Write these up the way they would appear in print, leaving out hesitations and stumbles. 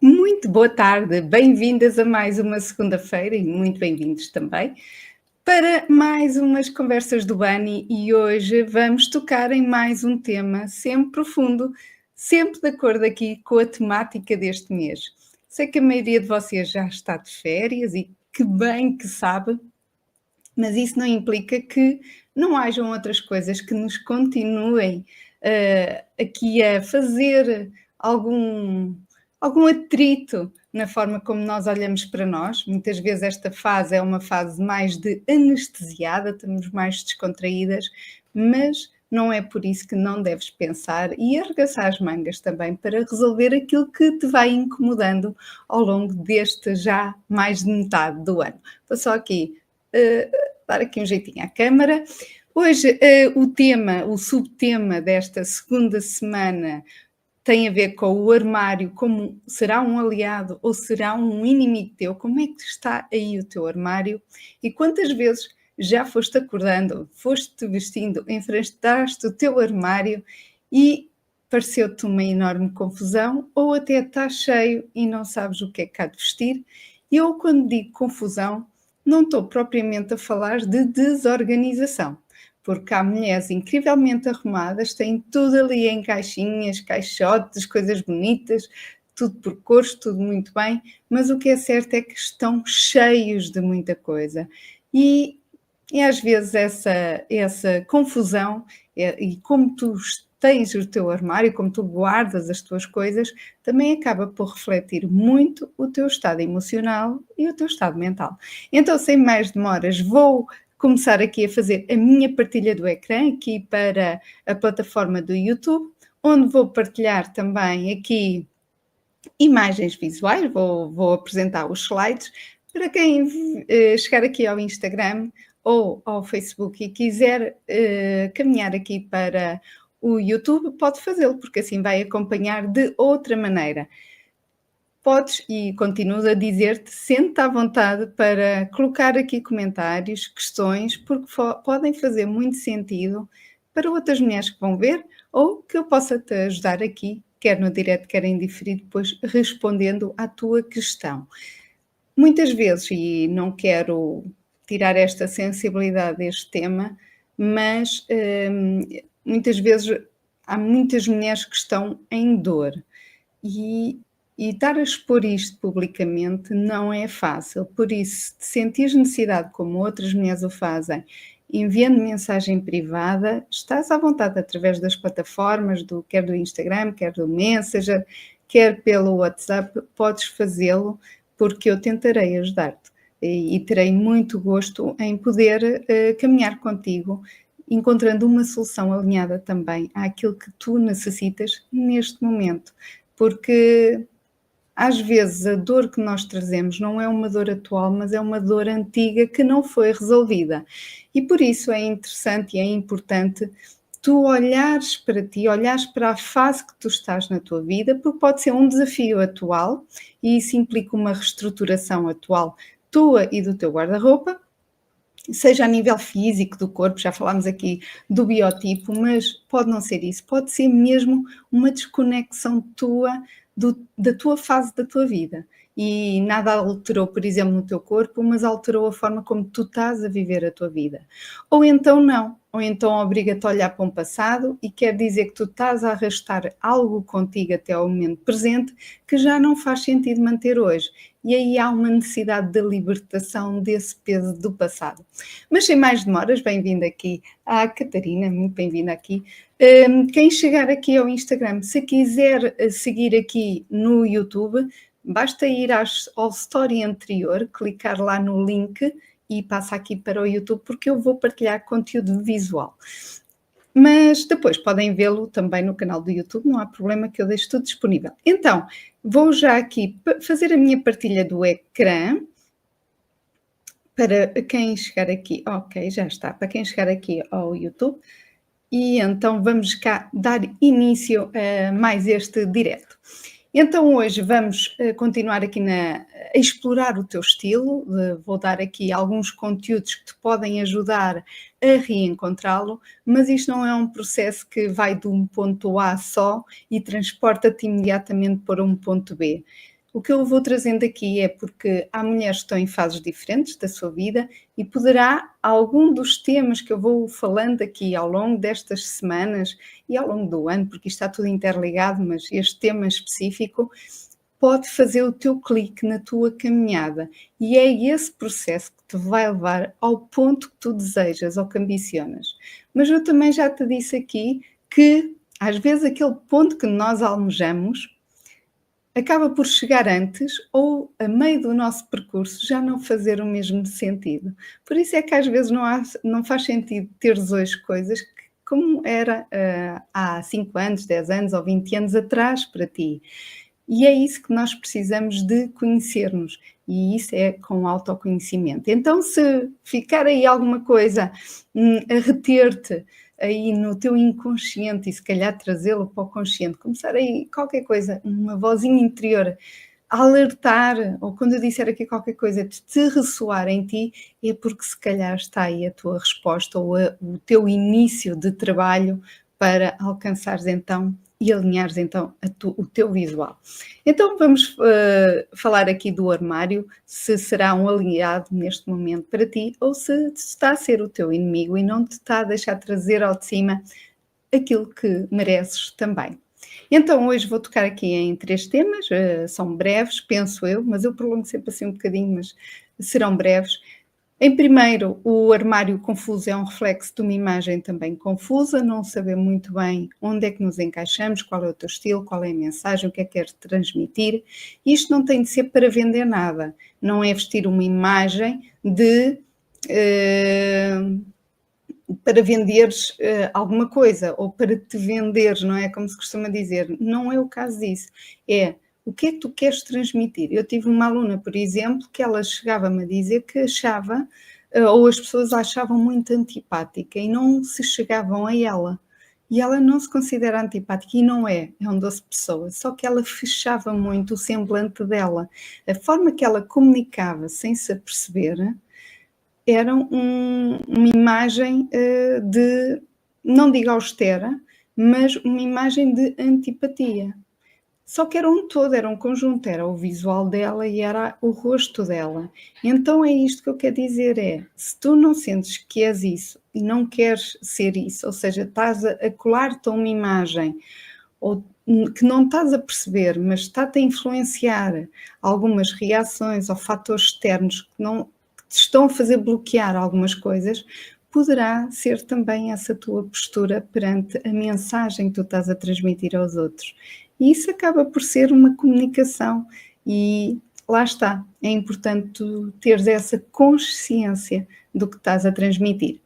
Muito boa tarde, bem-vindas a mais uma segunda-feira e muito bem-vindos também para mais umas conversas do Bani e hoje vamos tocar em mais um tema sempre profundo, sempre de acordo aqui com a temática deste mês. Sei que a maioria de vocês já está de férias e que bem que sabe, mas isso não implica que não hajam outras coisas que nos continuem aqui a fazer algum, algum atrito na forma como nós olhamos para nós. Muitas vezes esta fase é uma fase mais de anestesiada, estamos mais descontraídas, mas não é por isso que não deves pensar e arregaçar as mangas também para resolver aquilo que te vai incomodando ao longo deste já mais de metade do ano. Vou só aqui dar aqui um jeitinho à câmara. Hoje o tema, o subtema desta segunda semana tem a ver com o armário, como será um aliado ou será um inimigo teu, como é que está aí o teu armário e quantas vezes já foste acordando, foste vestindo, enfrentaste o teu armário e pareceu-te uma enorme confusão ou até está cheio e não sabes o que é que há de vestir. Eu, quando digo confusão, não estou propriamente a falar de desorganização, porque há mulheres incrivelmente arrumadas, têm tudo ali em caixinhas, caixotes, coisas bonitas, tudo por cores, tudo muito bem, mas o que é certo é que estão cheios de muita coisa. E às vezes essa confusão e como tu tens o teu armário, como tu guardas as tuas coisas, também acaba por refletir muito o teu estado emocional e o teu estado mental. Então, sem mais demoras, vou começar aqui a fazer a minha partilha do ecrã aqui para a plataforma do YouTube, onde vou partilhar também aqui imagens visuais, vou apresentar os slides. Para quem chegar aqui ao Instagram ou ao Facebook e quiser caminhar aqui para o YouTube, pode fazê-lo, porque assim vai acompanhar de outra maneira. Podes, e continuo a dizer-te, sente-te à vontade para colocar aqui comentários, questões, porque podem fazer muito sentido para outras mulheres que vão ver ou que eu possa te ajudar aqui, quer no direto, quer em diferido, depois respondendo à tua questão. Muitas vezes, e não quero tirar esta sensibilidade deste tema, mas muitas vezes há muitas mulheres que estão em dor e estar a expor isto publicamente não é fácil, por isso, se sentires necessidade, como outras mulheres o fazem, enviando mensagem privada, estás à vontade através das plataformas, quer do Instagram, quer do Messenger, quer pelo WhatsApp, podes fazê-lo, porque eu tentarei ajudar-te e terei muito gosto em poder caminhar contigo, encontrando uma solução alinhada também àquilo que tu necessitas neste momento. Porque às vezes a dor que nós trazemos não é uma dor atual, mas é uma dor antiga que não foi resolvida. E por isso é interessante e é importante tu olhares para ti, olhares para a fase que tu estás na tua vida, porque pode ser um desafio atual e isso implica uma reestruturação atual tua e do teu guarda-roupa, seja a nível físico do corpo, já falámos aqui do biotipo, mas pode não ser isso, pode ser mesmo uma desconexão tua da tua fase da tua vida. E nada alterou, por exemplo, no teu corpo, mas alterou a forma como tu estás a viver a tua vida. Ou então não, ou então obriga-te a olhar para um passado e quer dizer que tu estás a arrastar algo contigo até ao momento presente que já não faz sentido manter hoje. E aí há uma necessidade de libertação desse peso do passado. Mas sem mais demoras, bem-vinda aqui à Catarina, muito bem-vinda aqui. Quem chegar aqui ao Instagram, se quiser seguir aqui no YouTube, basta ir ao story anterior, clicar lá no link e passa aqui para o YouTube, porque eu vou partilhar conteúdo visual. Mas depois podem vê-lo também no canal do YouTube, não há problema que eu deixo tudo disponível. Então, vou já aqui fazer a minha partilha do ecrã. Para quem chegar aqui, ok, já está, para quem chegar aqui ao YouTube, e então vamos cá dar início a mais este direto. Então hoje vamos continuar aqui a explorar o teu estilo, vou dar aqui alguns conteúdos que te podem ajudar a reencontrá-lo, mas isto não é um processo que vai de um ponto A só e transporta-te imediatamente para um ponto B. O que eu vou trazendo aqui é porque há mulheres que estão em fases diferentes da sua vida e poderá algum dos temas que eu vou falando aqui ao longo destas semanas e ao longo do ano, porque isto está tudo interligado, mas este tema específico pode fazer o teu clique na tua caminhada. E é esse processo que te vai levar ao ponto que tu desejas ou que ambicionas. Mas eu também já te disse aqui que, às vezes, aquele ponto que nós almejamos acaba por chegar antes ou a meio do nosso percurso já não fazer o mesmo sentido. Por isso é que às vezes não faz sentido teres hoje coisas que, como era há 5 anos, 10 anos ou 20 anos atrás para ti. E é isso que nós precisamos de conhecer-nos, e isso é com autoconhecimento. Então, se ficar aí alguma coisa a reter-te aí no teu inconsciente e se calhar trazê-lo para o consciente, começar aí qualquer coisa, uma vozinha interior a alertar, ou quando eu disser aqui qualquer coisa de te ressoar em ti, é porque se calhar está aí a tua resposta ou o teu início de trabalho para alcançares então e alinhares então o teu visual. Então vamos falar aqui do armário, se será um aliado neste momento para ti ou se está a ser o teu inimigo e não te está a deixar trazer ao de cima aquilo que mereces também. Então hoje vou tocar aqui em 3 temas, são breves, penso eu, mas eu prolongo sempre assim um bocadinho, mas serão breves. Em primeiro, o armário confuso é um reflexo de uma imagem também confusa, não saber muito bem onde é que nos encaixamos, qual é o teu estilo, qual é a mensagem, o que é que queres transmitir. Isto não tem de ser para vender nada, não é vestir uma imagem de para venderes alguma coisa ou para te venderes, não é? Como se costuma dizer, não é o caso disso. É o que é que tu queres transmitir? Eu tive uma aluna, por exemplo, que ela chegava-me a dizer que achava, ou as pessoas a achavam muito antipática e não se chegavam a ela. E ela não se considera antipática e não é um doce pessoa, só que ela fechava muito o semblante dela. A forma que ela comunicava sem se aperceber era uma imagem de, não digo austera, mas uma imagem de antipatia. Só que era um todo, era um conjunto, era o visual dela e era o rosto dela. Então é isto que eu quero dizer, é, se tu não sentes que és isso e não queres ser isso, ou seja, estás a colar-te a uma imagem ou que não estás a perceber, mas está-te a influenciar algumas reações ou fatores externos que te estão a fazer bloquear algumas coisas, poderá ser também essa tua postura perante a mensagem que tu estás a transmitir aos outros. E isso acaba por ser uma comunicação e lá está, é importante tu teres essa consciência do que estás a transmitir.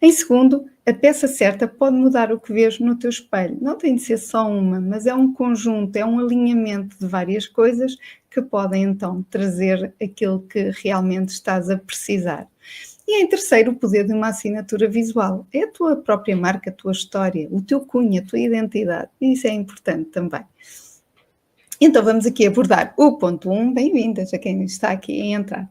Em segundo, a peça certa pode mudar o que vês no teu espelho. Não tem de ser só uma, mas é um conjunto, é um alinhamento de várias coisas que podem então trazer aquilo que realmente estás a precisar. E em terceiro, o poder de uma assinatura visual. É a tua própria marca, a tua história, o teu cunho, a tua identidade. E isso é importante também. Então vamos aqui abordar o ponto 1. Bem-vindas a quem está aqui a entrar.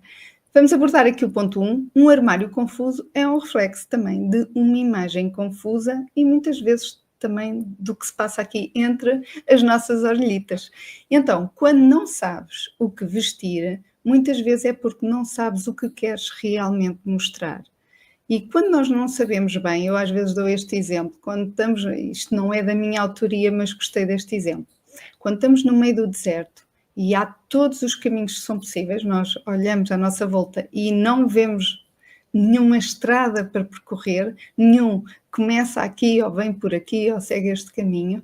Vamos abordar aqui o ponto 1. Um armário confuso é um reflexo também de uma imagem confusa e muitas vezes também do que se passa aqui entre as nossas orelhitas. Então, quando não sabes o que vestir, muitas vezes é porque não sabes o que queres realmente mostrar. E quando nós não sabemos bem, eu às vezes dou este exemplo, quando estamos, isto não é da minha autoria, mas gostei deste exemplo. Quando estamos no meio do deserto e há todos os caminhos que são possíveis, nós olhamos à nossa volta e não vemos nenhuma estrada para percorrer, nenhum começa aqui ou vem por aqui ou segue este caminho,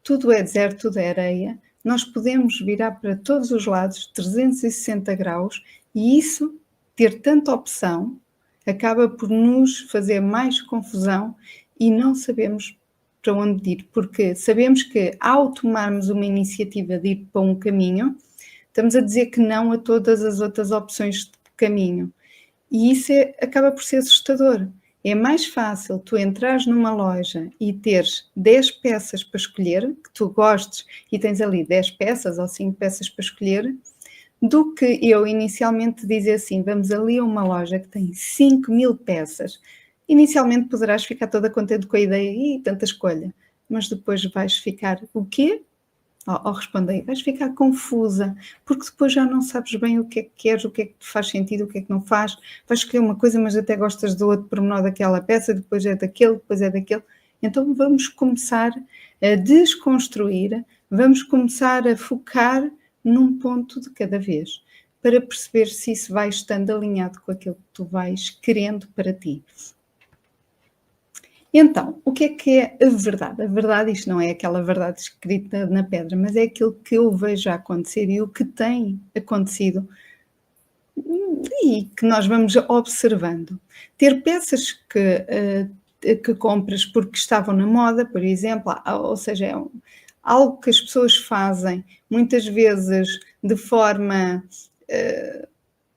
tudo é deserto, tudo é areia, nós podemos virar para todos os lados, 360 graus, e isso, ter tanta opção, acaba por nos fazer mais confusão e não sabemos para onde ir, porque sabemos que ao tomarmos uma iniciativa de ir para um caminho, estamos a dizer que não a todas as outras opções de caminho. E isso acaba por ser assustador. É mais fácil tu entrares numa loja e teres 10 peças para escolher, que tu gostes e tens ali 10 peças ou 5 peças para escolher, do que eu inicialmente dizer assim, vamos ali a uma loja que tem 5.000 peças. Inicialmente poderás ficar toda contente com a ideia e tanta escolha, mas depois vais ficar o quê? ao responder, vais ficar confusa, porque depois já não sabes bem o que é que queres, o que é que te faz sentido, o que é que não faz. Vais escolher uma coisa, mas até gostas do outro pormenor daquela peça, depois é daquele, depois é daquele. Então vamos começar a desconstruir, vamos começar a focar num ponto de cada vez, para perceber se isso vai estando alinhado com aquilo que tu vais querendo para ti. Então, o que é a verdade? A verdade, isto não é aquela verdade escrita na pedra, mas é aquilo que eu vejo acontecer e o que tem acontecido e que nós vamos observando. Ter peças que compras porque estavam na moda, por exemplo, ou seja, é algo que as pessoas fazem muitas vezes de forma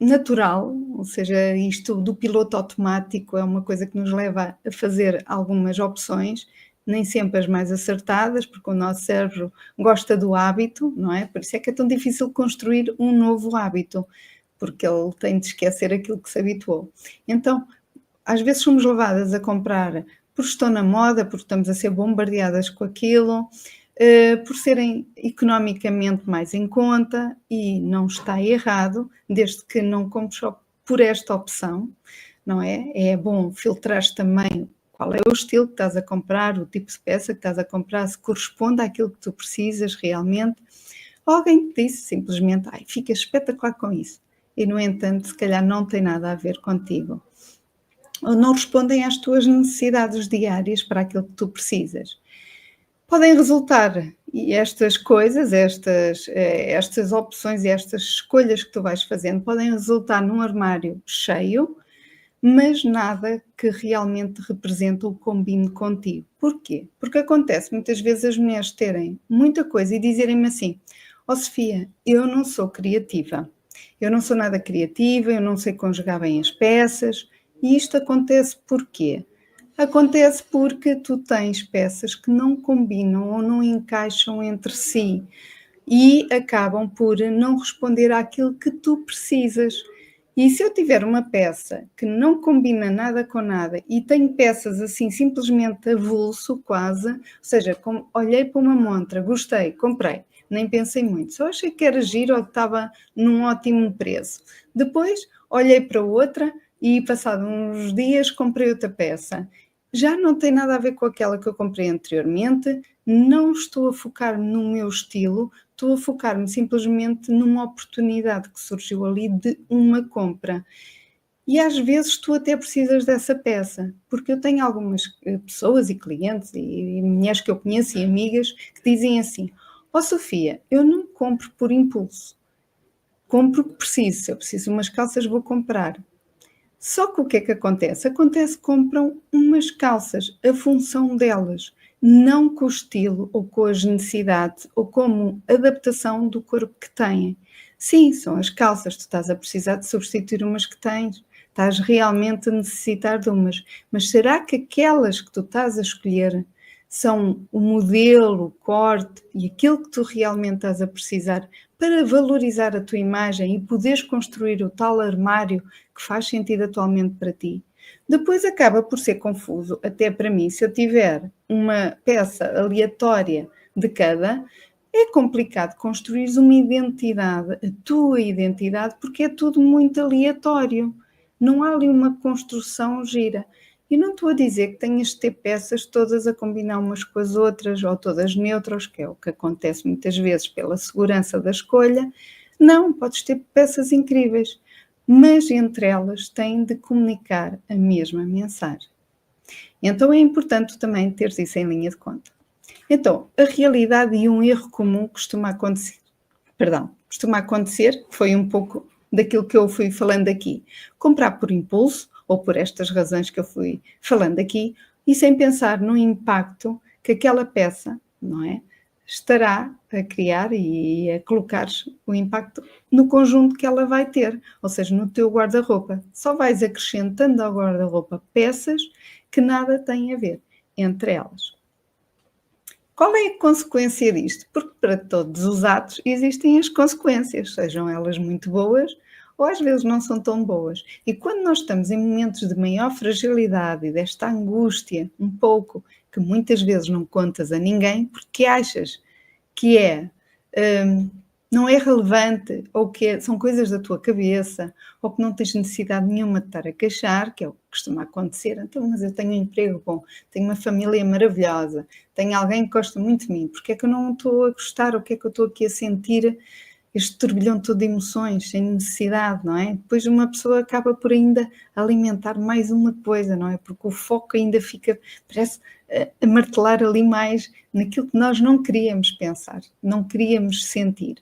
natural, ou seja, isto do piloto automático é uma coisa que nos leva a fazer algumas opções, nem sempre as mais acertadas, porque o nosso cérebro gosta do hábito, não é? Por isso é que é tão difícil construir um novo hábito, porque ele tem de esquecer aquilo que se habituou. Então, às vezes somos levadas a comprar porque estão na moda, porque estamos a ser bombardeadas com aquilo, por serem economicamente mais em conta, e não está errado, desde que não compres só por esta opção, não é? É bom filtrar também qual é o estilo que estás a comprar, o tipo de peça que estás a comprar, se corresponde àquilo que tu precisas realmente. Alguém te disse simplesmente, ai, fica espetacular com isso, e no entanto, se calhar não tem nada a ver contigo. Ou não respondem às tuas necessidades diárias para aquilo que tu precisas. Podem resultar, e estas coisas, estas opções e estas escolhas que tu vais fazendo, podem resultar num armário cheio, mas nada que realmente represente ou combine contigo. Porquê? Porque acontece muitas vezes as mulheres terem muita coisa e dizerem-me assim: ó Sofia, eu não sou criativa, eu não sou nada criativa, eu não sei conjugar bem as peças. E isto acontece porquê? Acontece porque tu tens peças que não combinam ou não encaixam entre si e acabam por não responder àquilo que tu precisas. E se eu tiver uma peça que não combina nada com nada e tenho peças assim simplesmente avulso quase, ou seja, olhei para uma montra, gostei, comprei, nem pensei muito, só achei que era giro ou que estava num ótimo preço. Depois olhei para outra e passado uns dias comprei outra peça. Já não tem nada a ver com aquela que eu comprei anteriormente, não estou a focar-me no meu estilo, estou a focar-me simplesmente numa oportunidade que surgiu ali de uma compra. E às vezes tu até precisas dessa peça, porque eu tenho algumas pessoas e clientes e mulheres que eu conheço e amigas que dizem assim: ó Sofia, eu não compro por impulso, compro o que preciso, se eu preciso de umas calças vou comprar. Só que o que é que acontece? Acontece que compram umas calças, a função delas, não com o estilo ou com as necessidades ou como adaptação do corpo que têm. Sim, são as calças, tu estás a precisar de substituir umas que tens, estás realmente a necessitar de umas, mas será que aquelas que tu estás a escolher são o modelo, o corte e aquilo que tu realmente estás a precisar para valorizar a tua imagem e poderes construir o tal armário que faz sentido atualmente para ti? Depois acaba por ser confuso, até para mim, se eu tiver uma peça aleatória de cada, é complicado construir uma identidade, a tua identidade, porque é tudo muito aleatório. Não há ali uma construção gira. E não estou a dizer que tenhas de ter peças todas a combinar umas com as outras ou todas neutras, que é o que acontece muitas vezes pela segurança da escolha. Não, podes ter peças incríveis, mas entre elas têm de comunicar a mesma mensagem. Então é importante também teres isso em linha de conta. Então, a realidade e um erro comum costuma acontecer, foi um pouco daquilo que eu fui falando aqui. Comprar por impulso, ou por estas razões que eu fui falando aqui, e sem pensar no impacto que aquela peça, não é, estará a criar e a colocar o impacto no conjunto que ela vai ter, ou seja, no teu guarda-roupa. Só vais acrescentando ao guarda-roupa peças que nada têm a ver entre elas. Qual é a consequência disto? Porque para todos os atos existem as consequências, sejam elas muito boas ou às vezes não são tão boas. E quando nós estamos em momentos de maior fragilidade e desta angústia, um pouco, que muitas vezes não contas a ninguém, porque achas que é não é relevante, ou que são coisas da tua cabeça, ou que não tens necessidade nenhuma de estar a queixar, que é o que costuma acontecer. Então, mas eu tenho um emprego bom, tenho uma família maravilhosa, tenho alguém que gosta muito de mim, porque é que eu não estou a gostar, o que é que eu estou aqui a sentir este turbilhão todo de emoções, sem necessidade, não é? Depois uma pessoa acaba por ainda alimentar mais uma coisa, não é? Porque o foco ainda fica, parece, a martelar ali mais naquilo que nós não queríamos pensar, não queríamos sentir.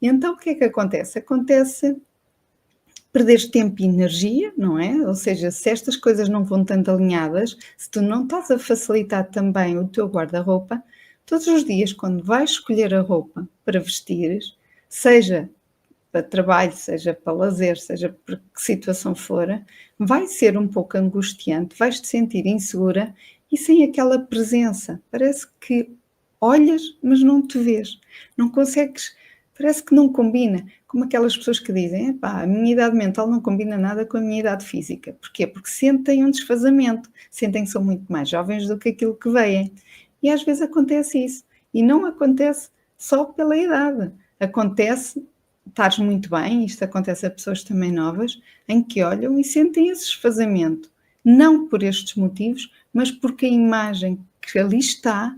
E então o que é que acontece? Acontece perderes tempo e energia, não é? Ou seja, se estas coisas não vão tanto alinhadas, se tu não estás a facilitar também o teu guarda-roupa, todos os dias, quando vais escolher a roupa para vestires, seja para trabalho, seja para lazer, seja por que situação for, vai ser um pouco angustiante, vais-te sentir insegura e sem aquela presença. Parece que olhas, mas não te vês. Não consegues, parece que não combina. Como aquelas pessoas que dizem, epá, a minha idade mental não combina nada com a minha idade física. Porquê? Porque sentem um desfazamento, sentem que são muito mais jovens do que aquilo que veem. E às vezes acontece isso. E não acontece só pela idade. Acontece, estares muito bem, isto acontece a pessoas também novas, em que olham e sentem esse desfazamento. Não por estes motivos, mas porque a imagem que ali está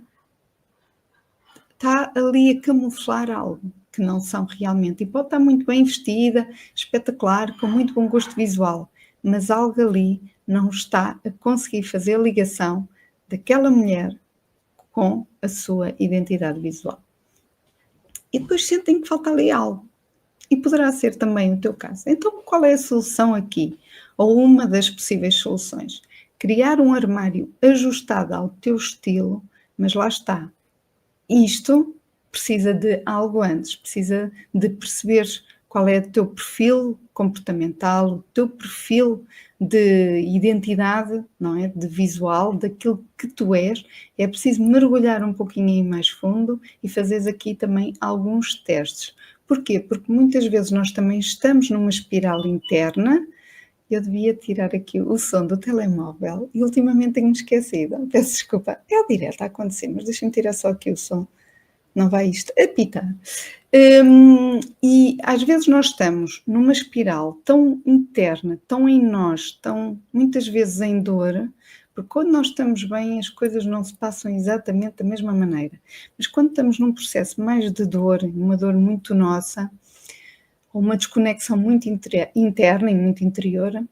ali a camuflar algo que não são realmente. E pode estar muito bem vestida, espetacular, com muito bom gosto visual, mas algo ali não está a conseguir fazer a ligação daquela mulher com a sua identidade visual. E depois sentem que falta ali algo. E poderá ser também o teu caso. Então, qual é a solução aqui? Ou uma das possíveis soluções? Criar um armário ajustado ao teu estilo, mas lá está. Isto precisa de algo antes, precisa de perceberes qual é o teu perfil comportamental, o teu perfil de identidade, não é? De visual, daquilo que tu és. É preciso mergulhar um pouquinho aí mais fundo e fazeres aqui também alguns testes. Porquê? Porque muitas vezes nós também estamos numa espiral interna. Eu devia tirar aqui o som do telemóvel e ultimamente tenho-me esquecido. Peço desculpa, é o direto a acontecer, mas deixa-me tirar só aqui o som. Não vai isto apitar. E às vezes nós estamos numa espiral tão interna, tão em nós, tão muitas vezes em dor, porque quando nós estamos bem as coisas não se passam exatamente da mesma maneira. Mas quando estamos num processo mais de dor, uma dor muito nossa, ou uma desconexão muito interna e muito interior,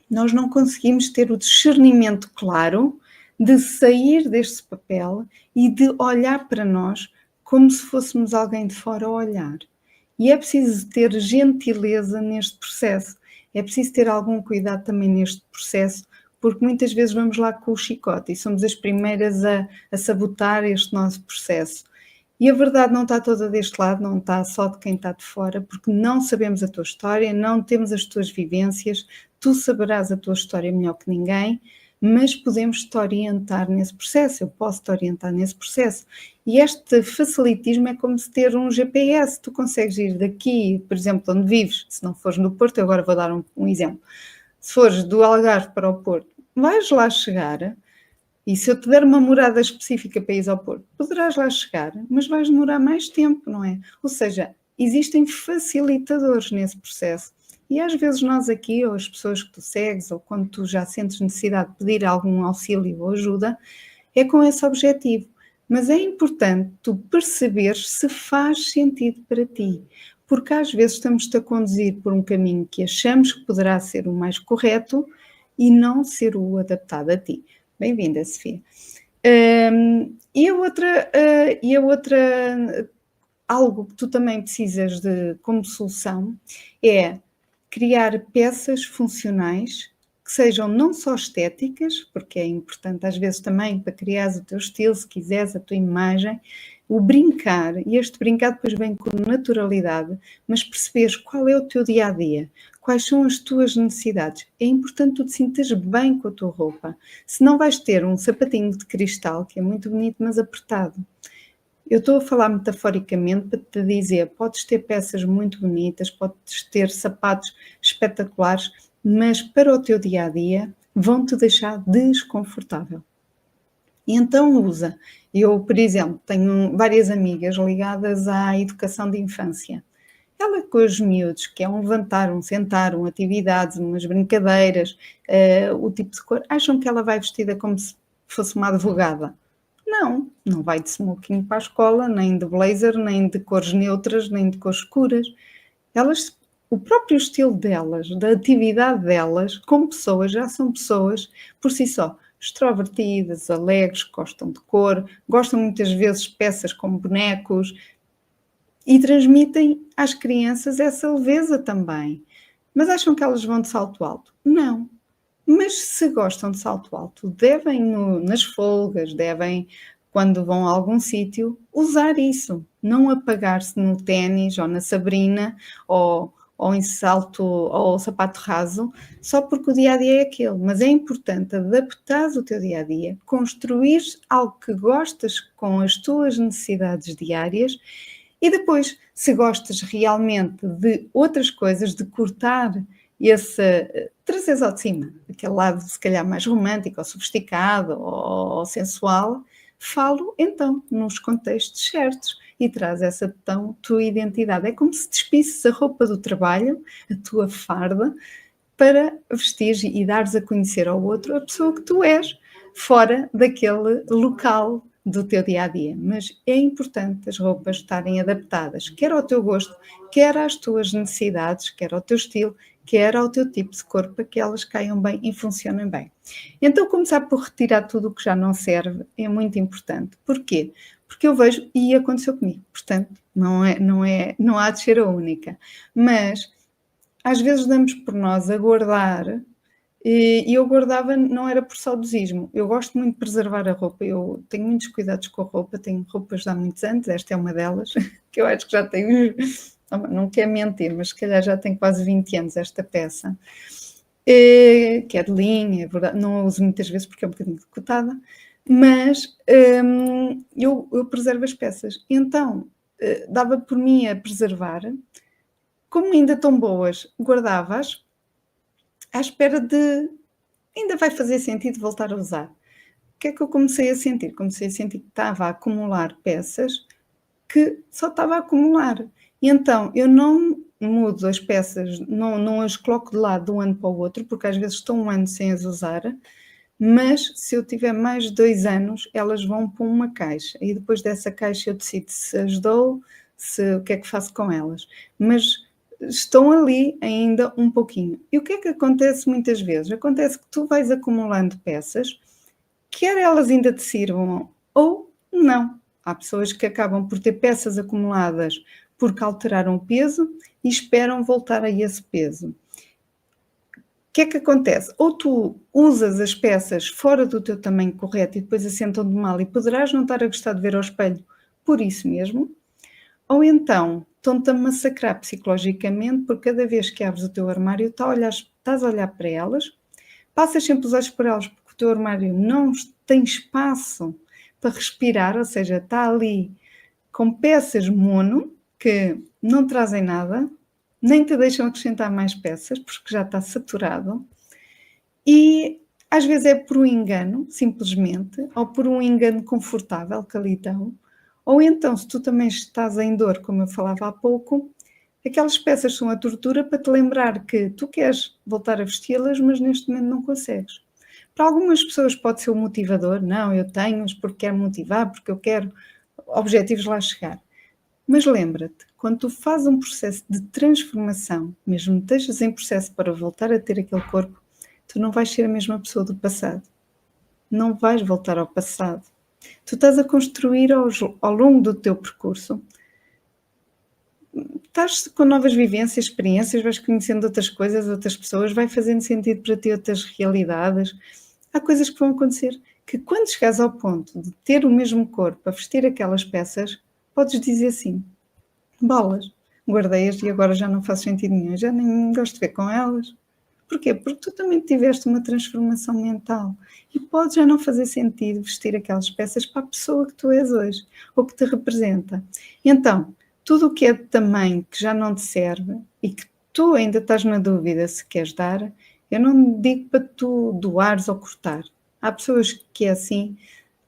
nós não conseguimos ter o discernimento claro de sair deste papel e de olhar para nós como se fôssemos alguém de fora a olhar. E é preciso ter gentileza neste processo, é preciso ter algum cuidado também neste processo, porque muitas vezes vamos lá com o chicote e somos as primeiras a sabotar este nosso processo. E a verdade não está toda deste lado, não está só de quem está de fora, porque não sabemos a tua história, não temos as tuas vivências, tu saberás a tua história melhor que ninguém, mas podemos te orientar nesse processo, eu posso te orientar nesse processo. E este facilitismo é como se ter um GPS, tu consegues ir daqui, por exemplo, onde vives, se não fores no Porto, eu agora vou dar um exemplo, se fores do Algarve para o Porto, vais lá chegar. E se eu te der uma morada específica para ir ao Porto, poderás lá chegar, mas vais demorar mais tempo, não é? Ou seja, existem facilitadores nesse processo. E às vezes nós aqui, ou as pessoas que tu segues, ou quando tu já sentes necessidade de pedir algum auxílio ou ajuda, é com esse objetivo. Mas é importante tu perceberes se faz sentido para ti. Porque às vezes estamos-te a conduzir por um caminho que achamos que poderá ser o mais correto e não ser o adaptado a ti. Bem-vinda, Sofia. E a outra, algo que tu também precisas de como solução é criar peças funcionais que sejam não só estéticas, porque é importante às vezes também para criar o teu estilo, se quiseres a tua imagem, o brincar, e este brincar depois vem com naturalidade, mas perceberes qual é o teu dia-a-dia, quais são as tuas necessidades. É importante tu te sintas bem com a tua roupa. Se não vais ter um sapatinho de cristal, que é muito bonito, mas apertado. Eu estou a falar metaforicamente para te dizer, podes ter peças muito bonitas, podes ter sapatos espetaculares, mas para o teu dia-a-dia vão-te deixar desconfortável. E então usa. Eu, por exemplo, tenho várias amigas ligadas à educação de infância. Ela com os miúdos, que é um levantar, um sentar, atividades, umas brincadeiras, o tipo de cor, acham que ela vai vestida como se fosse uma advogada. Não, não vai de smoking para a escola, nem de blazer, nem de cores neutras, nem de cores escuras. Elas, o próprio estilo delas, da atividade delas, como pessoas, já são pessoas por si só extrovertidas, alegres, gostam de cor, gostam muitas vezes de peças como bonecos e transmitem às crianças essa leveza também. Mas acham que elas vão de salto alto? Não. Mas se gostam de salto alto, devem nas folgas, devem, quando vão a algum sítio, usar isso. Não apagar-se no ténis ou na sabrina ou em salto ou sapato raso, só porque o dia-a-dia é aquele. Mas é importante adaptar o teu dia-a-dia, construir algo que gostas com as tuas necessidades diárias e depois, se gostas realmente de outras coisas, de cortar esse, trazeres ao de cima, aquele lado se calhar mais romântico, ou sofisticado, ou sensual, falo então nos contextos certos e traz essa tua identidade. É como se despisses a roupa do trabalho, a tua farda, para vestir e dares a conhecer ao outro a pessoa que tu és, fora daquele local do teu dia-a-dia. Mas é importante as roupas estarem adaptadas, quer ao teu gosto, quer às tuas necessidades, quer ao teu estilo, quer ao teu tipo de corpo, para que elas caiam bem e funcionem bem. Então, começar por retirar tudo o que já não serve é muito importante. Porquê? Porque eu vejo, e aconteceu comigo, portanto, não há de ser a única, mas às vezes damos por nós a guardar, e eu guardava não era por saudosismo, eu gosto muito de preservar a roupa, eu tenho muitos cuidados com a roupa, tenho roupas de há muitos anos, esta é uma delas, que eu acho que já tenho, não quero mentir, mas se calhar já tem quase 20 anos esta peça, que é de linha, é verdade, não a uso muitas vezes porque é um bocadinho decotada, mas eu preservo as peças. Então, dava por mim a preservar, como ainda estão boas, guardava-as à espera de ainda vai fazer sentido voltar a usar. O que é que eu comecei a sentir? Comecei a sentir que estava a acumular peças que só estava a acumular. E então eu não mudo as peças, não as coloco de lado de um ano para o outro, porque às vezes estou um ano sem as usar, mas se eu tiver mais de 2 anos, elas vão para uma caixa. E depois dessa caixa eu decido se as dou, o que é que faço com elas. Mas estão ali ainda um pouquinho. E o que é que acontece muitas vezes? Acontece que tu vais acumulando peças, quer elas ainda te sirvam ou não. Há pessoas que acabam por ter peças acumuladas porque alteraram o peso e esperam voltar a esse peso. O que é que acontece? Ou tu usas as peças fora do teu tamanho correto e depois assentam-te mal e poderás não estar a gostar de ver ao espelho por isso mesmo, ou então estão-te a massacrar psicologicamente porque cada vez que abres o teu armário estás a olhar para elas, passas sempre os olhos por elas porque o teu armário não tem espaço para respirar, ou seja, está ali com peças mono que não trazem nada, nem te deixam acrescentar mais peças porque já está saturado e às vezes é por um engano, simplesmente, ou por um engano confortável que ali estão, ou então, se tu também estás em dor, como eu falava há pouco, aquelas peças são a tortura para te lembrar que tu queres voltar a vesti-las, mas neste momento não consegues. Para algumas pessoas pode ser o motivador, não, eu tenho-os porque quero motivar, porque eu quero objetivos lá chegar. Mas lembra-te, quando tu fazes um processo de transformação, mesmo que estejas em processo para voltar a ter aquele corpo, tu não vais ser a mesma pessoa do passado. Não vais voltar ao passado. Tu estás a construir ao longo do teu percurso, estás com novas vivências, experiências, vais conhecendo outras coisas, outras pessoas, vai fazendo sentido para ti outras realidades. Há coisas que vão acontecer que quando chegares ao ponto de ter o mesmo corpo, a vestir aquelas peças, podes dizer assim, bolas, guardei-as e agora já não faz sentido nenhum, já nem gosto de ver com elas. Porquê? Porque tu também tiveste uma transformação mental e pode já não fazer sentido vestir aquelas peças para a pessoa que tu és hoje ou que te representa. Então, tudo o que é de tamanho que já não te serve e que tu ainda estás na dúvida se queres dar, eu não digo para tu doares ou cortar. Há pessoas que é assim,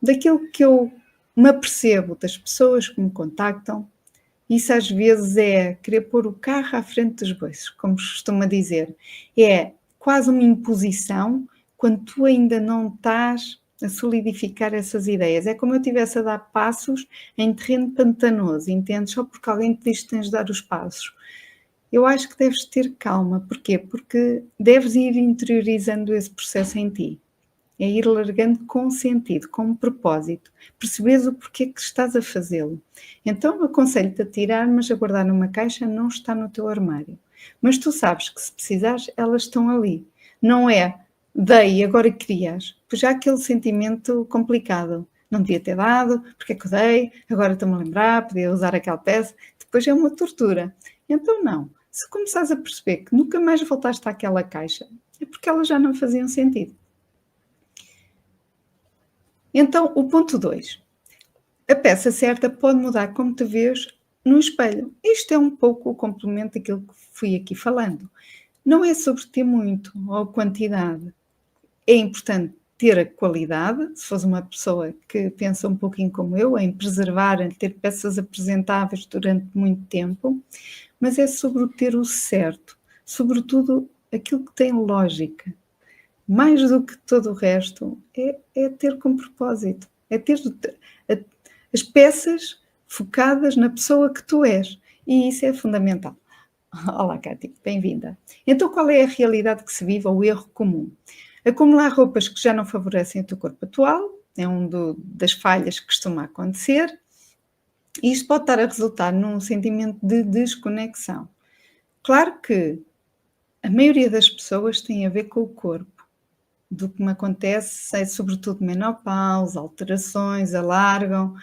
daquilo que eu me apercebo das pessoas que me contactam, isso às vezes é querer pôr o carro à frente dos bois, como se costuma dizer. É quase uma imposição quando tu ainda não estás a solidificar essas ideias. É como eu estivesse a dar passos em terreno pantanoso, entendes? Só porque alguém te diz que tens de dar os passos. Eu acho que deves ter calma. Porquê? Porque deves ir interiorizando esse processo em ti. É ir largando com sentido, com um propósito. Percebes o porquê que estás a fazê-lo. Então aconselho-te a tirar, mas a guardar numa caixa não está no teu armário. Mas tu sabes que se precisares, elas estão ali. Não é dei e agora crias. Pois já aquele sentimento complicado. Não devia ter dado, porque é que eu dei, agora estou-me a lembrar, podia usar aquela peça. Depois é uma tortura. Então não. Se começares a perceber que nunca mais voltaste àquela caixa, é porque elas já não faziam sentido. Então, o ponto 2. A peça certa pode mudar como te vês no espelho. Isto é um pouco o complemento daquilo que fui aqui falando. Não é sobre ter muito ou quantidade. É importante ter a qualidade, se fores uma pessoa que pensa um pouquinho como eu, em preservar, em ter peças apresentáveis durante muito tempo, mas é sobre ter o certo, sobretudo aquilo que tem lógica. Mais do que todo o resto, é ter com propósito, é ter as peças focadas na pessoa que tu és. E isso é fundamental. Olá, Cátia, bem-vinda. Então, qual é a realidade que se vive ou o erro comum? Acumular roupas que já não favorecem o teu corpo atual é das falhas que costuma acontecer. E isto pode estar a resultar num sentimento de desconexão. Claro que a maioria das pessoas tem a ver com o corpo. Do que me acontece é sobretudo menopausa, alterações, alargam,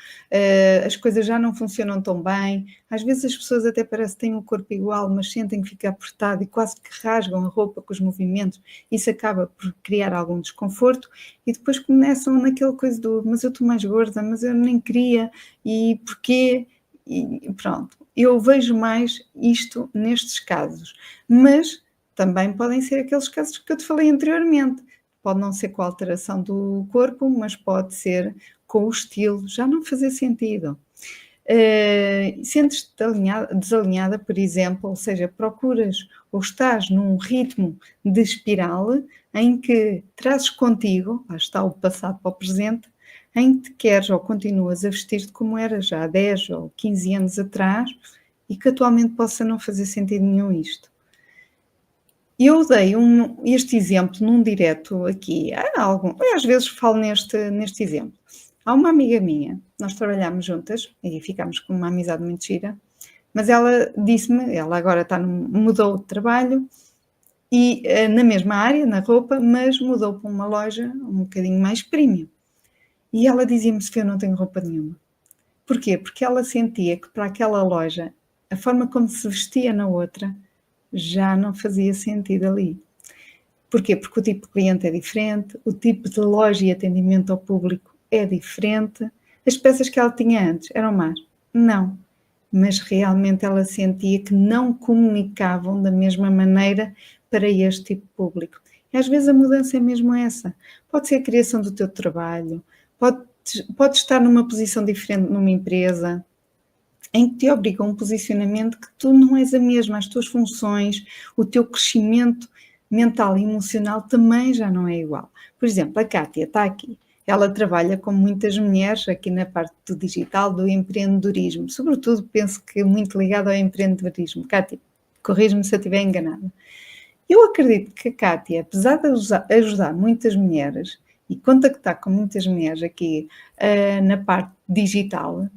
as coisas já não funcionam tão bem. Às vezes as pessoas até parece que têm o corpo igual, mas sentem que fica apertado e quase que rasgam a roupa com os movimentos. Isso acaba por criar algum desconforto e depois começam naquela coisa do mas eu estou mais gorda, mas eu nem queria, e porquê? E pronto, eu vejo mais isto nestes casos, mas também podem ser aqueles casos que eu te falei anteriormente. Pode não ser com a alteração do corpo, mas pode ser com o estilo, já não fazer sentido. Sentes-te desalinhada, por exemplo, ou seja, procuras ou estás num ritmo de espiral em que trazes contigo, lá está o passado para o presente, em que te queres ou continuas a vestir-te como era já há 10 ou 15 anos atrás e que atualmente possa não fazer sentido nenhum isto. Eu dei este exemplo num direto aqui, às vezes falo neste exemplo. Há uma amiga minha, nós trabalhámos juntas e ficámos com uma amizade muito gira, mas ela disse-me, ela agora mudou de trabalho e na mesma área, na roupa, mas mudou para uma loja um bocadinho mais premium. E ela dizia-me se eu não tenho roupa nenhuma. Porquê? Porque ela sentia que para aquela loja, a forma como se vestia na outra, já não fazia sentido ali. Porquê? Porque o tipo de cliente é diferente, o tipo de loja e atendimento ao público é diferente. As peças que ela tinha antes eram más? Não. Mas realmente ela sentia que não comunicavam da mesma maneira para este tipo de público. E às vezes a mudança é mesmo essa. Pode ser a criação do teu trabalho, pode estar numa posição diferente numa empresa, em que te obriga a um posicionamento que tu não és a mesma, as tuas funções, o teu crescimento mental e emocional também já não é igual. Por exemplo, a Cátia está aqui, ela trabalha com muitas mulheres aqui na parte do digital, do empreendedorismo, sobretudo penso que muito ligado ao empreendedorismo. Cátia, corrige-me se eu estiver enganada. Eu acredito que a Cátia, apesar de ajudar muitas mulheres e contactar com muitas mulheres aqui na parte digital,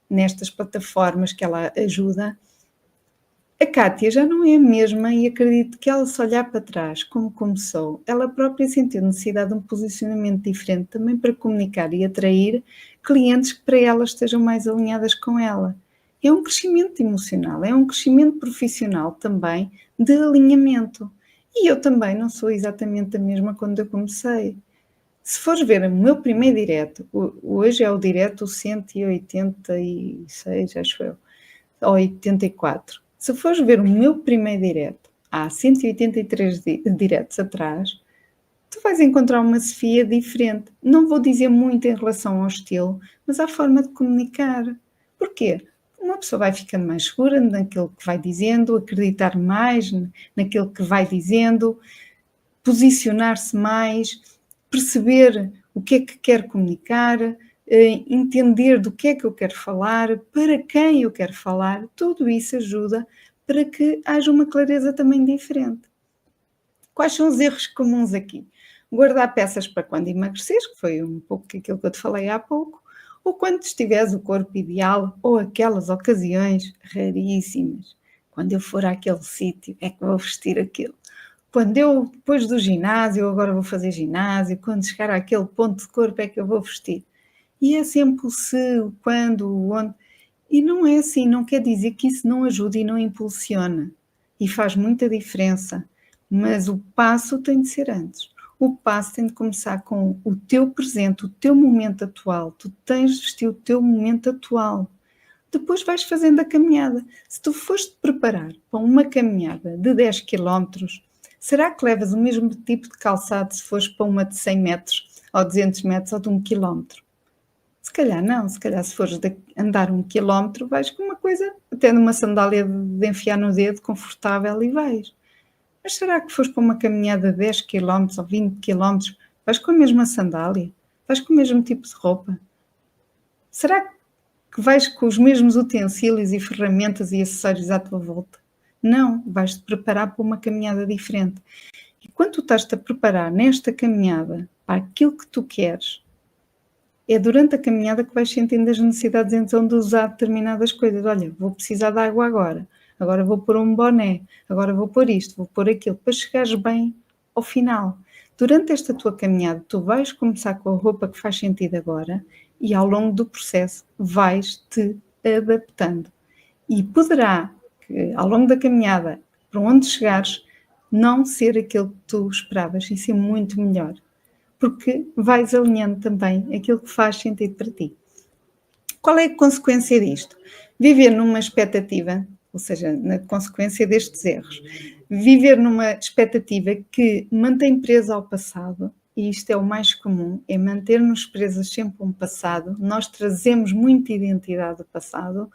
nestas plataformas que ela ajuda, a Cátia já não é a mesma e acredito que ela, se olhar para trás como começou, ela própria sentiu necessidade de um posicionamento diferente também para comunicar e atrair clientes que para ela estejam mais alinhadas com ela. É um crescimento emocional, é um crescimento profissional também de alinhamento. E eu também não sou exatamente a mesma quando eu comecei. Se fores ver o meu primeiro direto, hoje é o direto 186, acho eu, ou 84. Se fores ver o meu primeiro direto, há 183 diretos atrás, tu vais encontrar uma Sofia diferente. Não vou dizer muito em relação ao estilo, mas à forma de comunicar. Porquê? Uma pessoa vai ficando mais segura naquilo que vai dizendo, acreditar mais naquilo que vai dizendo, posicionar-se mais, perceber o que é que quer comunicar, entender do que é que eu quero falar, para quem eu quero falar. Tudo isso ajuda para que haja uma clareza também diferente. Quais são os erros comuns aqui? Guardar peças para quando emagreceres, que foi um pouco aquilo que eu te falei há pouco, ou quando tiveres o corpo ideal, ou aquelas ocasiões raríssimas. Quando eu for àquele sítio, é que vou vestir aquilo. Quando eu, depois do ginásio, agora vou fazer ginásio, quando chegar àquele ponto de corpo é que eu vou vestir. E é sempre o se, o quando, o onde. E não é assim, não quer dizer que isso não ajude e não impulsiona. E faz muita diferença. Mas o passo tem de ser antes. O passo tem de começar com o teu presente, o teu momento atual. Tu tens de vestir o teu momento atual. Depois vais fazendo a caminhada. Se tu foste preparar para uma caminhada de 10 km, será que levas o mesmo tipo de calçado se fores para uma de 100 metros, ou 200 metros, ou de 1 km? Se calhar não, se calhar se fores andar 1 km, vais com uma coisa, até numa sandália de enfiar no dedo, confortável, e vais. Mas será que fores para uma caminhada de 10 km ou 20 km, vais com a mesma sandália? Vais com o mesmo tipo de roupa? Será que vais com os mesmos utensílios e ferramentas e acessórios à tua volta? Não, vais-te preparar para uma caminhada diferente. E quando tu estás-te a preparar nesta caminhada para aquilo que tu queres, é durante a caminhada que vais sentindo as necessidades então de usar determinadas coisas. Olha, vou precisar de água agora vou pôr um boné, agora vou pôr isto, vou pôr aquilo, para chegares bem ao final. Durante esta tua caminhada, tu vais começar com a roupa que faz sentido agora e ao longo do processo vais-te adaptando. E poderá, ao longo da caminhada, para onde chegares, não ser aquilo que tu esperavas e ser muito melhor. Porque vais alinhando também aquilo que faz sentido para ti. Qual é a consequência disto? Viver numa expectativa, ou seja, na consequência destes erros, viver numa expectativa que mantém presa ao passado, e isto é o mais comum, é manter-nos presas sempre a um passado. Nós trazemos muita identidade do passado,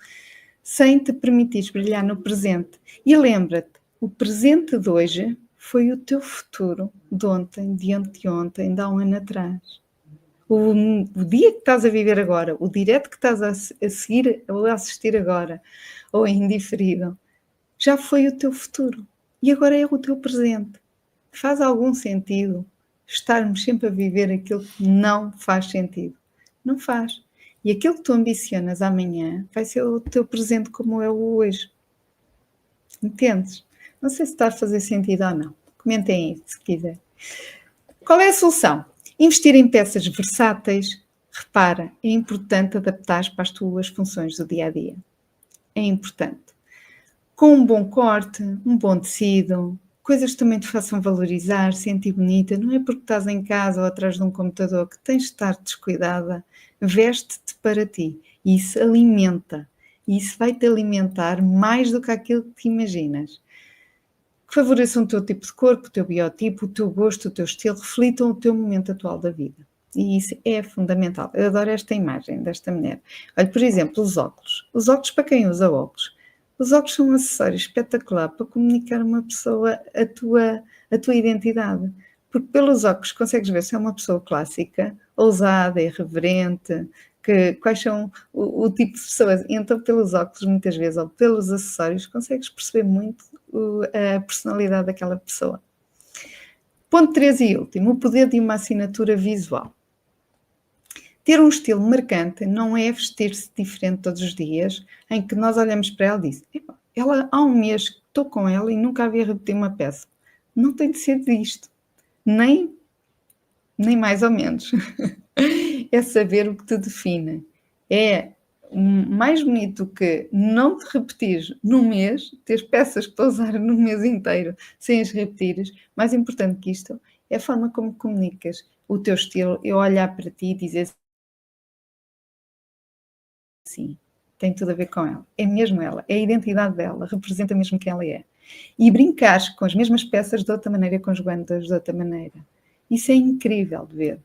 sem te permitires brilhar no presente. E lembra-te, o presente de hoje foi o teu futuro de ontem, de anteontem, de há um ano atrás. O dia que estás a viver agora, o direto que estás a seguir ou a assistir agora, ou em diferido, já foi o teu futuro. E agora é o teu presente. Faz algum sentido estarmos sempre a viver aquilo que não faz sentido? Não faz. E aquilo que tu ambicionas amanhã vai ser o teu presente como é o hoje. Entendes? Não sei se está a fazer sentido ou não. Comentem aí, se quiser. Qual é a solução? Investir em peças versáteis. Repara, é importante adaptar para as tuas funções do dia-a-dia. É importante. Com um bom corte, um bom tecido, coisas que também te façam valorizar, sentir bonita. Não é porque estás em casa ou atrás de um computador que tens de estar descuidada. Veste-te para ti. E isso alimenta. E isso vai-te alimentar mais do que aquilo que te imaginas. Que favoreçam o teu tipo de corpo, o teu biotipo, o teu gosto, o teu estilo, reflitam o teu momento atual da vida. E isso é fundamental. Eu adoro esta imagem desta mulher. Olha, por exemplo, os óculos. Os óculos, para quem usa óculos, os óculos são um acessório espetacular para comunicar a uma pessoa a tua identidade. Porque pelos óculos consegues ver se é uma pessoa clássica, ousada, irreverente, quais são o tipo de pessoas. E então, pelos óculos, muitas vezes, ou pelos acessórios, consegues perceber muito a personalidade daquela pessoa. Ponto 3 e último, o poder de uma assinatura visual. Ter um estilo marcante não é vestir-se diferente todos os dias, em que nós olhamos para ela e dizemos, ela há um mês que estou com ela e nunca havia repetido uma peça. Não tem de ser disto, nem mais ou menos. É saber o que te define. É mais bonito do que não te repetires num mês, teres peças para usar no mês inteiro sem as repetires. Mais importante que isto é a forma como comunicas o teu estilo. Eu olhar para ti e dizer sim, tem tudo a ver com ela. É mesmo ela, é a identidade dela, representa mesmo quem ela é. E brincares com as mesmas peças de outra maneira, conjugando-as de outra maneira. Isso é incrível de ver.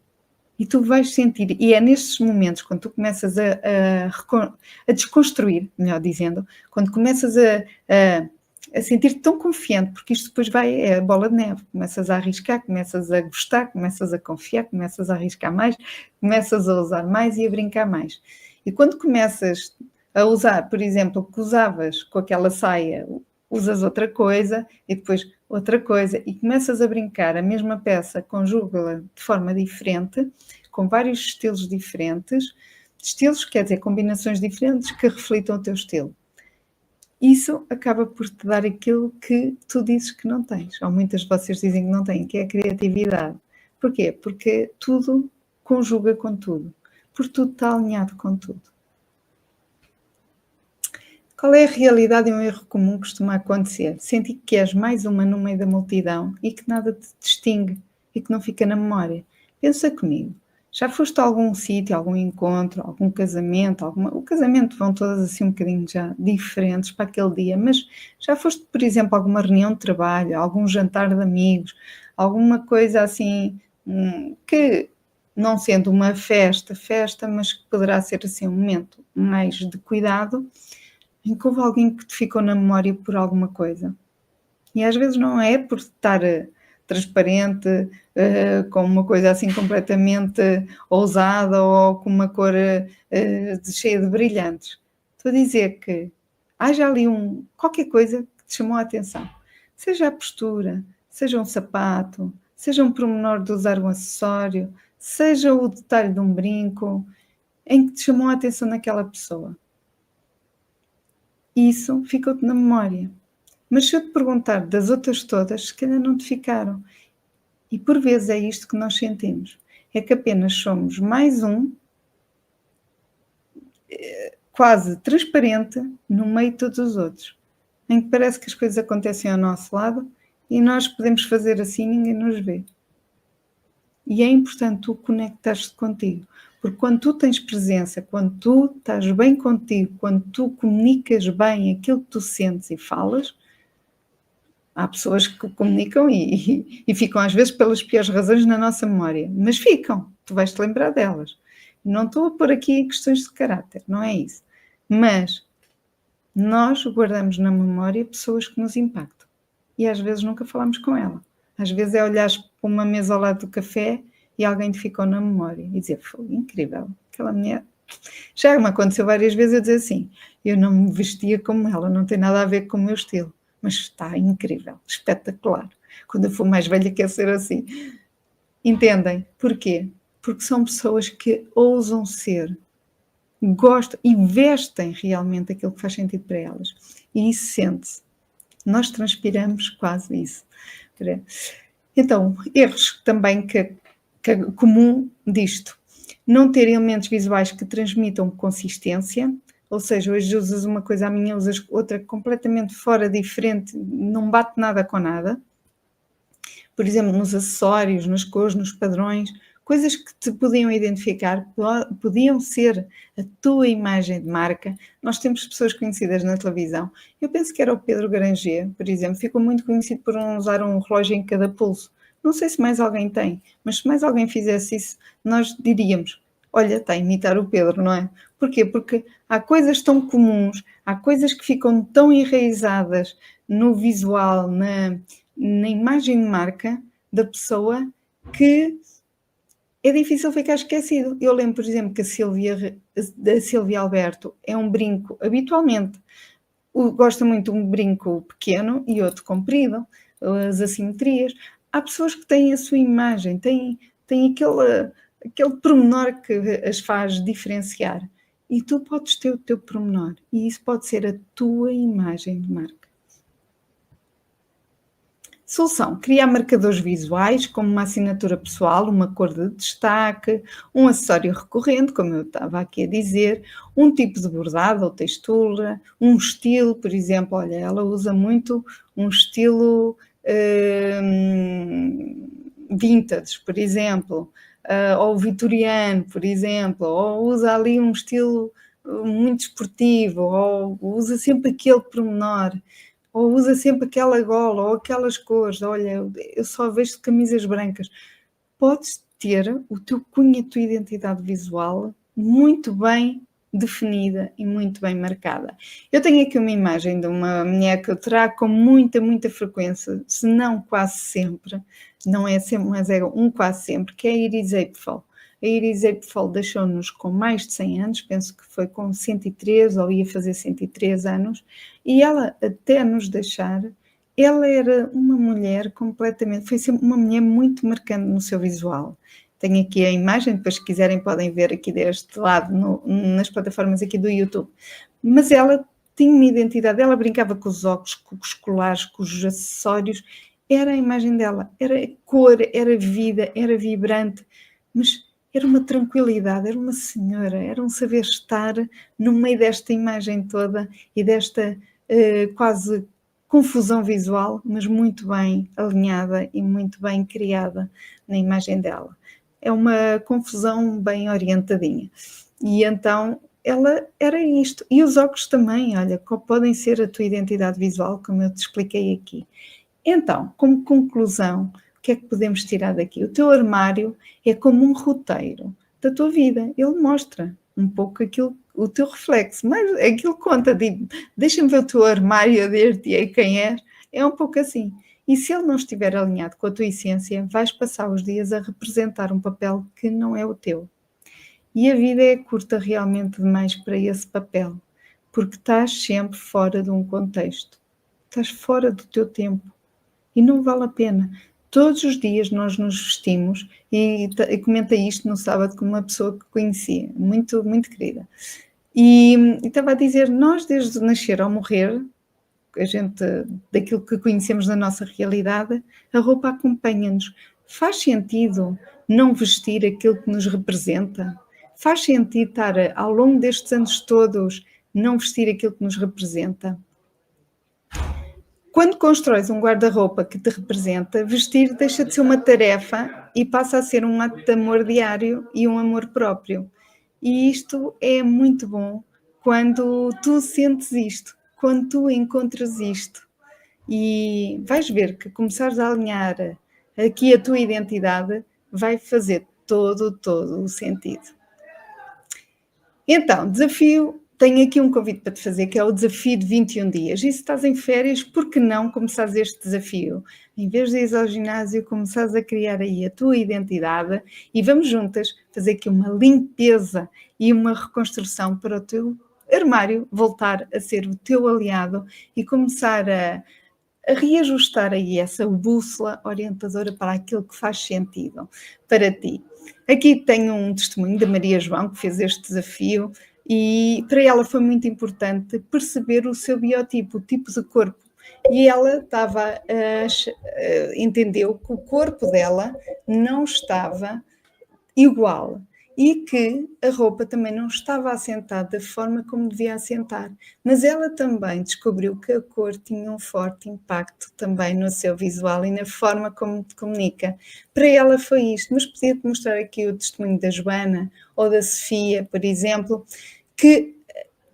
E tu vais sentir, e é nestes momentos, quando tu começas a desconstruir, melhor dizendo, quando começas a sentir-te tão confiante, porque isto depois é a bola de neve, começas a arriscar, começas a gostar, começas a confiar, começas a arriscar mais, começas a usar mais e a brincar mais. E quando começas a usar, por exemplo, o que usavas com aquela saia, usas outra coisa e depois outra coisa e começas a brincar a mesma peça, conjuga-la de forma diferente, com vários estilos diferentes, estilos quer dizer combinações diferentes que reflitam o teu estilo. Isso acaba por te dar aquilo que tu dizes que não tens, ou muitas de vocês dizem que não têm, que é a criatividade. Porquê? Porque tudo conjuga com tudo, porque tudo está alinhado com tudo. Qual é a realidade e um erro comum que costuma acontecer? Sentir que és mais uma no meio da multidão e que nada te distingue e que não fica na memória. Pensa comigo. Já foste a algum sítio, algum encontro, algum casamento, o casamento vão todas assim um bocadinho já diferentes para aquele dia, mas já foste, por exemplo, a alguma reunião de trabalho, algum jantar de amigos, alguma coisa assim que não sendo uma festa, mas que poderá ser assim um momento mais de cuidado, em que houve alguém que te ficou na memória por alguma coisa. E às vezes não é por estar transparente, com uma coisa assim completamente ousada ou com uma cor cheia de brilhantes. Estou a dizer que haja ali qualquer coisa que te chamou a atenção. Seja a postura, seja um sapato, seja um pormenor de usar um acessório, seja o detalhe de um brinco, em que te chamou a atenção naquela pessoa. Isso ficou-te na memória. Mas se eu te perguntar das outras todas, se calhar não te ficaram. E por vezes é isto que nós sentimos. É que apenas somos mais um, quase transparente, no meio de todos os outros. Em que parece que as coisas acontecem ao nosso lado e nós podemos fazer assim e ninguém nos vê. E é importante tu conectares-te contigo. Porque quando tu tens presença, quando tu estás bem contigo, quando tu comunicas bem aquilo que tu sentes e falas, há pessoas que comunicam e ficam às vezes pelas piores razões na nossa memória, mas ficam, tu vais-te lembrar delas. Não estou a pôr aqui questões de caráter, não é isso. Mas nós guardamos na memória pessoas que nos impactam e às vezes nunca falamos com ela. Às vezes é olhares para uma mesa ao lado do café e alguém te ficou na memória e dizer, foi incrível, aquela mulher. Já me aconteceu várias vezes eu dizer assim, eu não me vestia como ela, não tem nada a ver com o meu estilo, mas está incrível, espetacular. Quando eu for mais velha quer ser assim. Entendem? Porquê? Porque são pessoas que ousam ser, gostam e vestem realmente aquilo que faz sentido para elas. E isso sente-se. Nós transpiramos quase isso. Então, erros também que comum disto. Não ter elementos visuais que transmitam consistência, ou seja, hoje usas uma coisa, amanhã usas outra completamente fora, diferente, não bate nada com nada. Por exemplo, nos acessórios, nas cores, nos padrões, coisas que te podiam identificar, podiam ser a tua imagem de marca. Nós temos pessoas conhecidas na televisão. Eu penso que era o Pedro Granger, por exemplo, ficou muito conhecido por usar um relógio em cada pulso. Não sei se mais alguém tem, mas se mais alguém fizesse isso, nós diríamos, olha, está a imitar o Pedro, não é? Porquê? Porque há coisas tão comuns, há coisas que ficam tão enraizadas no visual, na imagem de marca da pessoa, que é difícil ficar esquecido. Eu lembro, por exemplo, que a Silvia Alberto é um brinco, habitualmente, gosta muito de um brinco pequeno e outro comprido, as assimetrias. Há pessoas que têm a sua imagem, têm aquele pormenor que as faz diferenciar. E tu podes ter o teu pormenor. E isso pode ser a tua imagem de marca. Solução: criar marcadores visuais como uma assinatura pessoal, uma cor de destaque, um acessório recorrente, como eu estava aqui a dizer, um tipo de bordado ou textura, um estilo, por exemplo, olha, ela usa muito um estilo vintage, por exemplo, ou vitoriano, por exemplo, ou usa ali um estilo muito esportivo, ou usa sempre aquele pormenor, ou usa sempre aquela gola, ou aquelas cores. Olha, eu só vejo camisas brancas. podes ter o teu cunho, a tua identidade visual muito bem definida e muito bem marcada. Eu tenho aqui uma imagem de uma mulher que eu trago com muita, muita frequência, se não quase sempre, não é sempre, mas é quase sempre, que é a Iris Apfel. A Iris Apfel deixou-nos com mais de 100 anos, penso que foi com 103 ou ia fazer 103 anos, e ela, até nos deixar, ela era uma mulher completamente, foi sempre uma mulher muito marcante no seu visual. Tenho aqui a imagem, depois se quiserem podem ver aqui deste lado, nas plataformas aqui do YouTube. Mas ela tinha uma identidade, ela brincava com os óculos, com os colares, com os acessórios, era a imagem dela, era cor, era vida, era vibrante, mas era uma tranquilidade, era uma senhora, era um saber estar no meio desta imagem toda e desta quase confusão visual, mas muito bem alinhada e muito bem criada na imagem dela. É uma confusão bem orientadinha. E então ela era isto. E os óculos também, olha, podem ser a tua identidade visual, como eu te expliquei aqui. Então, como conclusão, o que é que podemos tirar daqui? O teu armário é como um roteiro da tua vida. Ele mostra um pouco aquilo, o teu reflexo, mas aquilo conta, deixa-me ver o teu armário, eu dir-te-ei quem és. É um pouco assim. E se ele não estiver alinhado com a tua essência, vais passar os dias a representar um papel que não é o teu. E a vida é curta realmente demais para esse papel, porque estás sempre fora de um contexto. Estás fora do teu tempo. E não vale a pena. Todos os dias nós nos vestimos, e comentei isto no sábado com uma pessoa que conhecia, muito, muito querida. E estava a dizer, nós desde nascer ao morrer, a gente, daquilo que conhecemos da nossa realidade, a roupa acompanha-nos. Faz sentido não vestir aquilo que nos representa? Faz sentido estar, ao longo destes anos todos, não vestir aquilo que nos representa? Quando constróis um guarda-roupa que te representa, vestir deixa de ser uma tarefa e passa a ser um ato de amor diário e um amor próprio. E isto é muito bom quando tu sentes isto, quando tu encontras isto. E vais ver que começares a alinhar aqui a tua identidade vai fazer todo o sentido. Então, desafio, tenho aqui um convite para te fazer, que é o desafio de 21 dias. E se estás em férias, por que não começares este desafio? Em vez de ir ao ginásio, começares a criar aí a tua identidade e vamos juntas fazer aqui uma limpeza e uma reconstrução para o teu armário voltar a ser o teu aliado e começar a reajustar aí essa bússola orientadora para aquilo que faz sentido para ti. Aqui tenho um testemunho da Maria João, que fez este desafio, e para ela foi muito importante perceber o seu biotipo, o tipo de corpo. E ela entendeu que o corpo dela não estava igual e que a roupa também não estava assentada da forma como devia assentar. Mas ela também descobriu que a cor tinha um forte impacto também no seu visual e na forma como te comunica. Para ela foi isto, mas podia-te mostrar aqui o testemunho da Joana ou da Sofia, por exemplo, que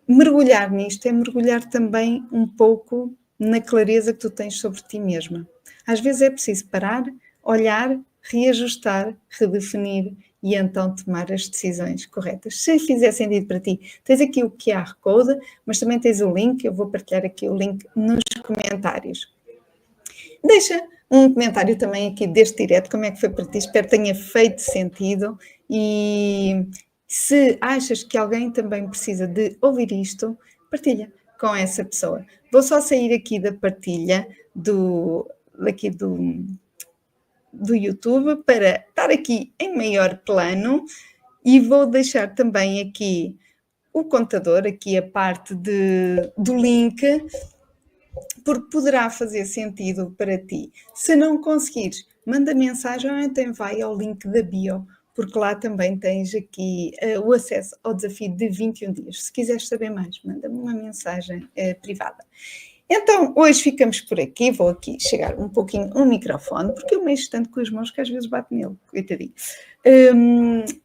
mergulhar nisto é mergulhar também um pouco na clareza que tu tens sobre ti mesma. Às vezes é preciso parar, olhar, reajustar, redefinir e então tomar as decisões corretas. Se fizer sentido para ti, tens aqui o QR Code, mas também tens o link, eu vou partilhar aqui o link nos comentários. Deixa um comentário também aqui deste direto, como é que foi para ti, espero que tenha feito sentido e se achas que alguém também precisa de ouvir isto, partilha com essa pessoa. Vou só sair aqui da partilha do YouTube para estar aqui em maior plano e vou deixar também aqui o contador, aqui a parte do link, porque poderá fazer sentido para ti. Se não conseguires, manda mensagem ou então vai ao link da bio, porque lá também tens aqui o acesso ao desafio de 21 dias. Se quiseres saber mais, manda-me uma mensagem privada. Então, hoje ficamos por aqui. Vou aqui chegar um pouquinho ao microfone, porque eu mexo tanto com as mãos que às vezes bato nele, coitadinho.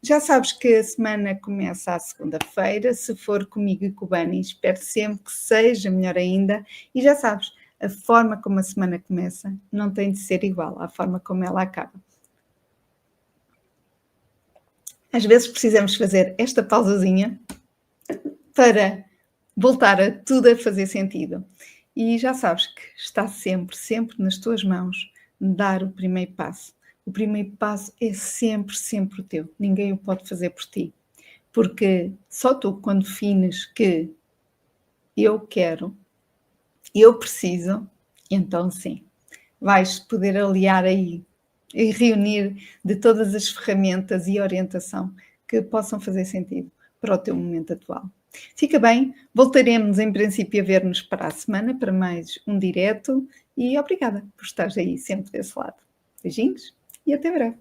Já sabes que a semana começa à segunda-feira. Se for comigo e com o Bani, espero sempre que seja melhor ainda. E já sabes, a forma como a semana começa não tem de ser igual à forma como ela acaba. Às vezes precisamos fazer esta pausazinha para voltar a tudo a fazer sentido. E já sabes que está sempre, sempre nas tuas mãos dar o primeiro passo. O primeiro passo é sempre, sempre o teu. Ninguém o pode fazer por ti. Porque só tu, quando defines que eu quero, eu preciso, então sim, vais poder aliar aí e reunir de todas as ferramentas e orientação que possam fazer sentido para o teu momento atual. Fica bem, voltaremos em princípio a ver-nos para a semana para mais um direto e obrigada por estares aí sempre desse lado. Beijinhos e até breve.